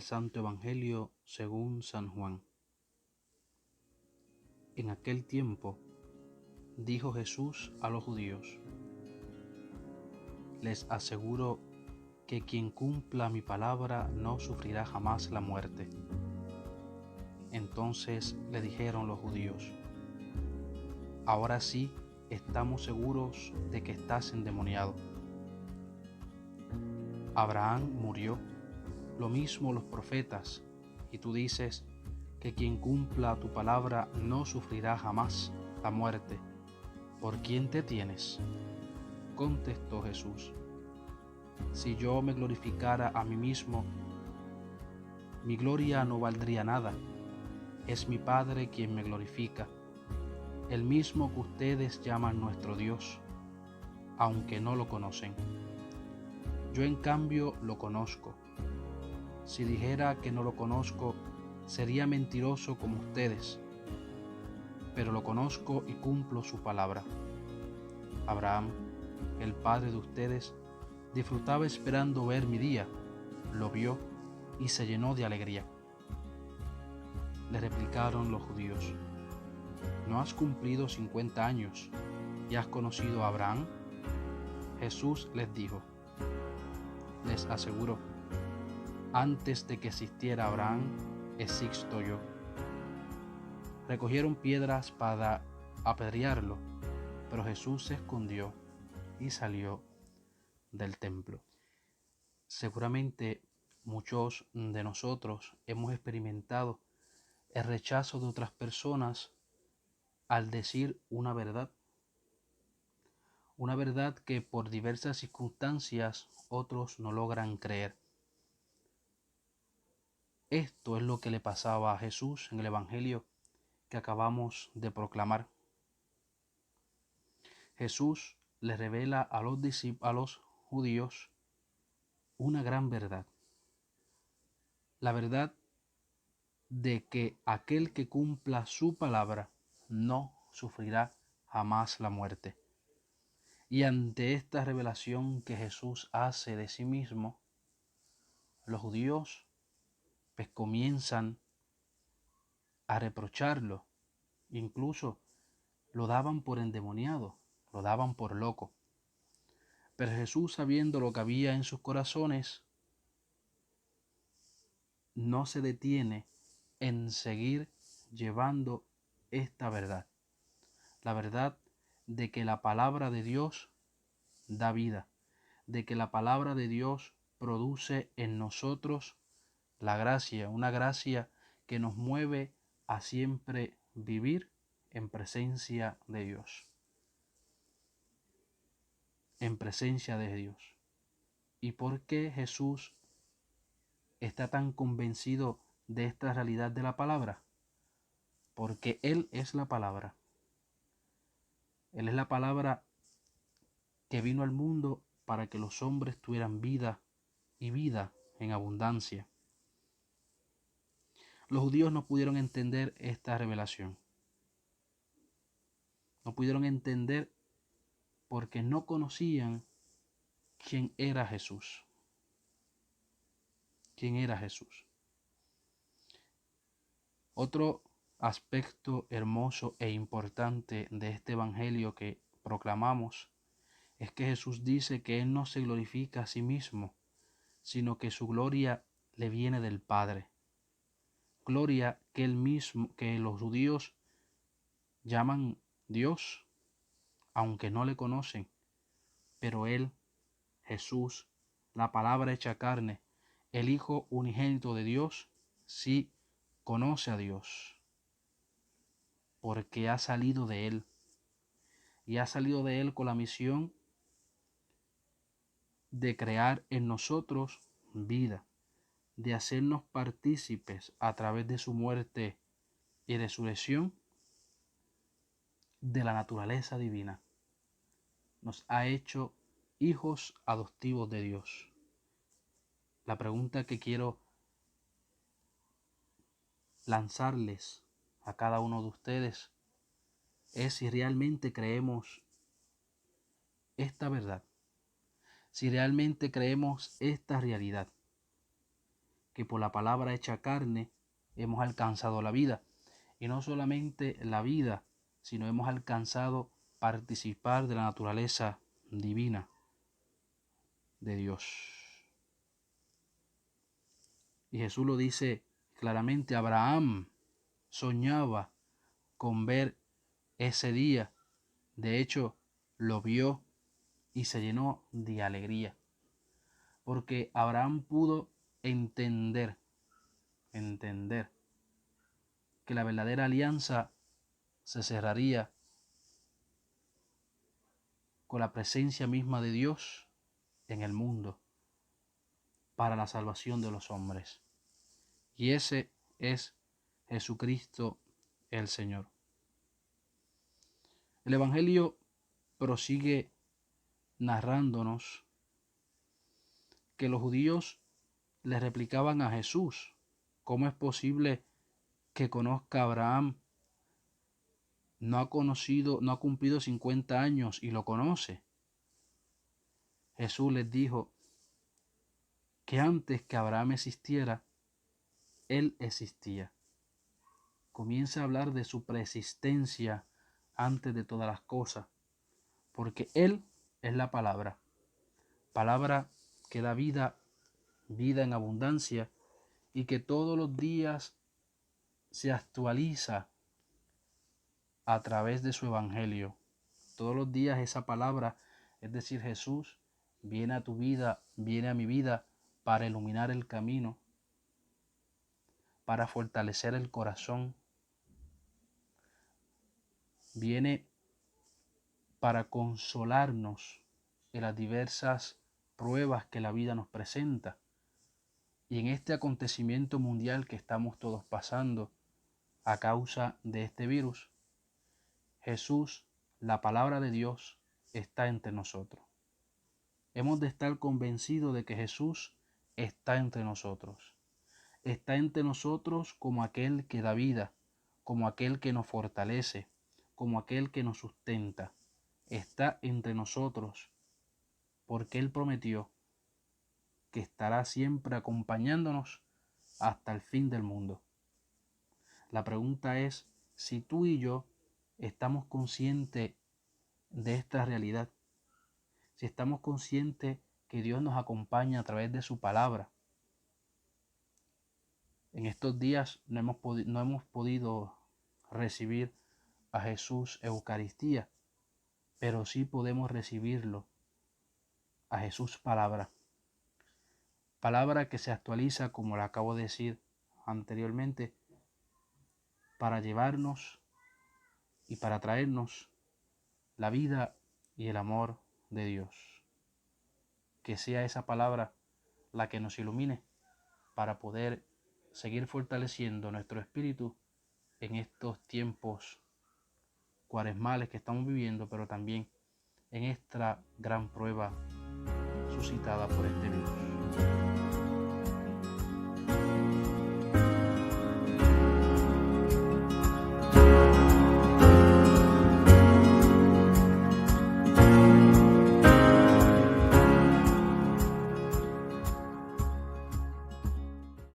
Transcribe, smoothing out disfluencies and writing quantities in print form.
Santo Evangelio según San Juan. En aquel tiempo dijo Jesús a los judíos: les aseguro que quien cumpla mi palabra no sufrirá jamás la muerte. Entonces le dijeron los judíos: ahora sí estamos seguros de que estás endemoniado. Abraham murió, lo mismo los profetas, y tú dices que quien cumpla tu palabra no sufrirá jamás la muerte. ¿Por quién te tienes? Contestó Jesús: si yo me glorificara a mí mismo, mi gloria no valdría nada. Es mi Padre quien me glorifica, el mismo que ustedes llaman nuestro Dios, aunque no lo conocen. Yo en cambio lo conozco. Si dijera que no lo conozco, sería mentiroso como ustedes, pero lo conozco y cumplo su palabra. Abraham, el padre de ustedes, disfrutaba esperando ver mi día, lo vio y se llenó de alegría. Le replicaron los judíos: ¿no has cumplido 50 años y has conocido a Abraham? Jesús les dijo: les aseguro, antes de que existiera Abraham, existo yo. Recogieron piedras para apedrearlo, pero Jesús se escondió y salió del templo. Seguramente muchos de nosotros hemos experimentado el rechazo de otras personas al decir una verdad que por diversas circunstancias otros no logran creer. Esto es lo que le pasaba a Jesús en el Evangelio que acabamos de proclamar. Jesús le revela a los judíos una gran verdad. La verdad de que aquel que cumpla su palabra no sufrirá jamás la muerte. Y ante esta revelación que Jesús hace de sí mismo, los judíos pues comienzan a reprocharlo, incluso lo daban por endemoniado, lo daban por loco. Pero Jesús, sabiendo lo que había en sus corazones, no se detiene en seguir llevando esta verdad. La verdad de que la palabra de Dios da vida, de que la palabra de Dios produce en nosotros la gracia, una gracia que nos mueve a siempre vivir en presencia de Dios. En presencia de Dios. ¿Y por qué Jesús está tan convencido de esta realidad de la palabra? Porque Él es la palabra. Él es la palabra que vino al mundo para que los hombres tuvieran vida y vida en abundancia. Los judíos no pudieron entender esta revelación. No pudieron entender porque no conocían quién era Jesús. ¿Quién era Jesús? Otro aspecto hermoso e importante de este evangelio que proclamamos es que Jesús dice que Él no se glorifica a sí mismo, sino que su gloria le viene del Padre. Gloria que Él mismo, que los judíos llaman Dios, aunque no le conocen, pero Él, Jesús, la palabra hecha carne, el Hijo unigénito de Dios, sí conoce a Dios, porque ha salido de Él, y ha salido de Él con la misión de crear en nosotros vida, de hacernos partícipes a través de su muerte y resurrección de la naturaleza divina. Nos ha hecho hijos adoptivos de Dios. La pregunta que quiero lanzarles a cada uno de ustedes es si realmente creemos esta verdad, si realmente creemos esta realidad, que por la palabra hecha carne hemos alcanzado la vida. Y no solamente la vida, sino hemos alcanzado participar de la naturaleza divina de Dios. Y Jesús lo dice claramente, Abraham soñaba con ver ese día. De hecho, lo vio y se llenó de alegría. Porque Abraham pudo entender que la verdadera alianza se cerraría con la presencia misma de Dios en el mundo para la salvación de los hombres. Y ese es Jesucristo el Señor. El Evangelio prosigue narrándonos que los judíos le replicaban a Jesús: ¿cómo es posible que conozca a Abraham? No ha cumplido 50 años y lo conoce. Jesús les dijo que antes que Abraham existiera, él existía. Comienza a hablar de su preexistencia antes de todas las cosas, porque él es la palabra que da vida en abundancia, y que todos los días se actualiza a través de su evangelio. Todos los días esa palabra, es decir, Jesús, viene a tu vida, viene a mi vida para iluminar el camino, para fortalecer el corazón, viene para consolarnos en las diversas pruebas que la vida nos presenta. Y en este acontecimiento mundial que estamos todos pasando a causa de este virus, Jesús, la palabra de Dios, está entre nosotros. Hemos de estar convencidos de que Jesús está entre nosotros. Está entre nosotros como aquel que da vida, como aquel que nos fortalece, como aquel que nos sustenta. Está entre nosotros porque Él prometió que estará siempre acompañándonos hasta el fin del mundo. La pregunta es si tú y yo estamos conscientes de esta realidad, si estamos conscientes que Dios nos acompaña a través de su palabra. En estos días no hemos podido recibir a Jesús Eucaristía, pero sí podemos recibirlo, a Jesús palabra. Palabra que se actualiza, como le acabo de decir anteriormente, para llevarnos y para traernos la vida y el amor de Dios. Que sea esa palabra la que nos ilumine para poder seguir fortaleciendo nuestro espíritu en estos tiempos cuaresmales que estamos viviendo, pero también en esta gran prueba suscitada por este virus.